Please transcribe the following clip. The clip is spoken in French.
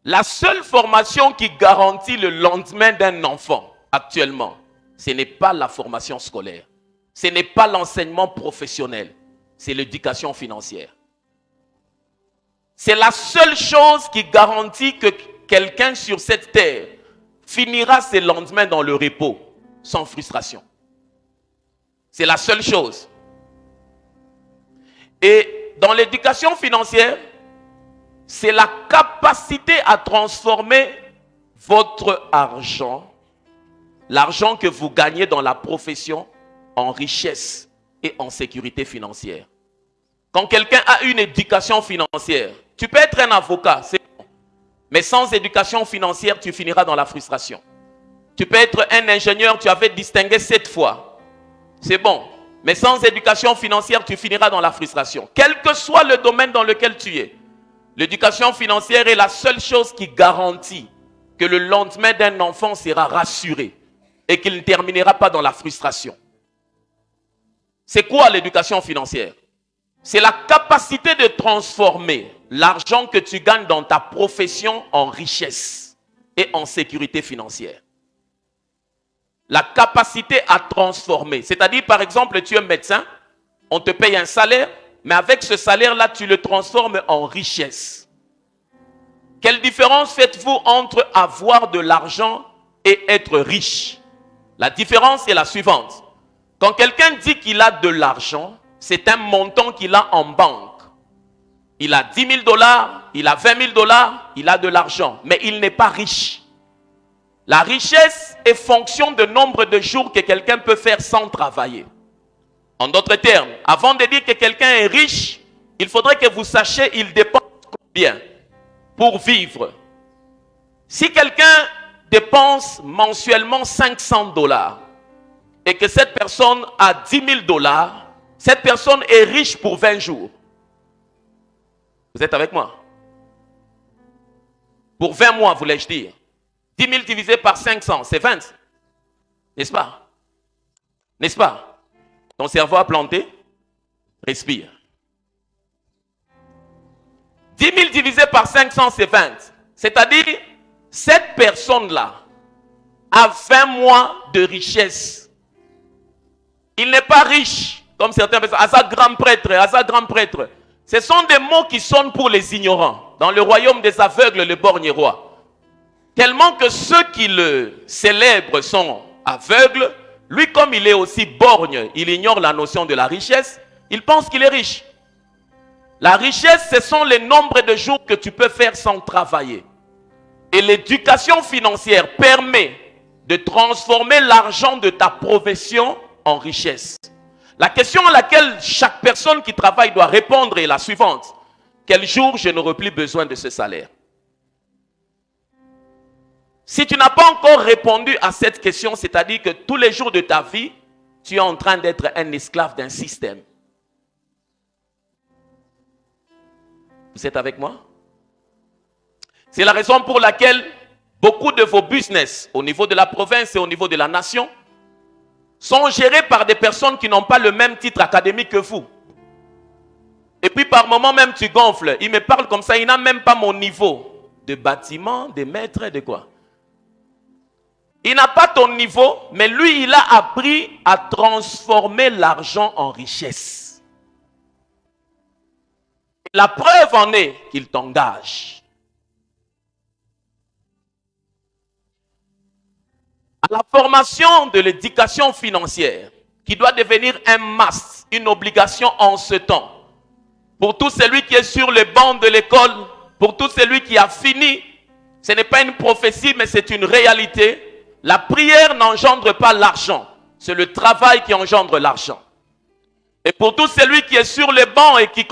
La seule formation qui garantit le lendemain d'un enfant actuellement, ce n'est pas la formation scolaire, ce n'est pas l'enseignement professionnel, c'est l'éducation financière. C'est la seule chose qui garantit que quelqu'un sur cette terre finira ses lendemains dans le repos, sans frustration. C'est la seule chose. Et dans l'éducation financière, c'est la capacité à transformer votre argent, l'argent que vous gagnez dans la profession, en richesse et en sécurité financière. Quand quelqu'un a une éducation financière, tu peux être un avocat, c'est bon. Mais sans éducation financière, tu finiras dans la frustration. Tu peux être un ingénieur, tu avais distingué 7 fois. C'est bon. Mais sans éducation financière, tu finiras dans la frustration. Quel que soit le domaine dans lequel tu es, l'éducation financière est la seule chose qui garantit que le lendemain d'un enfant sera rassuré et qu'il ne terminera pas dans la frustration. C'est quoi l'éducation financière? C'est la capacité de transformer l'argent que tu gagnes dans ta profession en richesse et en sécurité financière. La capacité à transformer. C'est-à-dire, par exemple, tu es médecin, on te paye un salaire, mais avec ce salaire-là, tu le transformes en richesse. Quelle différence faites-vous entre avoir de l'argent et être riche? La différence est la suivante. Quand quelqu'un dit qu'il a de l'argent, c'est un montant qu'il a en banque. Il a 10 000 $, il a 20 000 $, il a de l'argent, mais il n'est pas riche. La richesse est fonction du nombre de jours que quelqu'un peut faire sans travailler. En d'autres termes, avant de dire que quelqu'un est riche, il faudrait que vous sachiez il dépense combien pour vivre. Si quelqu'un dépense mensuellement 500 $ et que cette personne a 10 000 $, cette personne est riche pour 20 jours. Vous êtes avec moi? Pour 20 mois, voulais-je dire. 10 000 divisé par 500, c'est 20. N'est-ce pas? N'est-ce pas? Ton cerveau a planté? Respire. 10 000 divisé par 500, c'est 20. C'est-à-dire, cette personne-là a 20 mois de richesse. Il n'est pas riche, comme certains personnes. Asa grand prêtre, Asa grand prêtre. Ce sont des mots qui sonnent pour les ignorants. Dans le royaume des aveugles, le borgne roi. Tellement que ceux qui le célèbrent sont aveugles, lui comme il est aussi borgne, il ignore la notion de la richesse, il pense qu'il est riche. La richesse, ce sont les nombres de jours que tu peux faire sans travailler. Et l'éducation financière permet de transformer l'argent de ta profession en richesse. La question à laquelle chaque personne qui travaille doit répondre est la suivante. Quel jour je n'aurai plus besoin de ce salaire? Si tu n'as pas encore répondu à cette question, c'est-à-dire que tous les jours de ta vie, tu es en train d'être un esclave d'un système. Vous êtes avec moi? C'est la raison pour laquelle beaucoup de vos business au niveau de la province et au niveau de la nation sont gérés par des personnes qui n'ont pas le même titre académique que vous. Et puis par moment même tu gonfles. Il me parle comme ça, il n'a même pas mon niveau de bâtiment, de maître, de quoi? Il n'a pas ton niveau, mais lui, il a appris à transformer l'argent en richesse. La preuve en est qu'il t'engage. À la formation de l'éducation financière, qui doit devenir un must, une obligation en ce temps, pour tout celui qui est sur le banc de l'école, pour tout celui qui a fini, ce n'est pas une prophétie, mais c'est une réalité. La prière n'engendre pas l'argent. C'est le travail qui engendre l'argent. Et pour tout celui qui est sur le banc et qui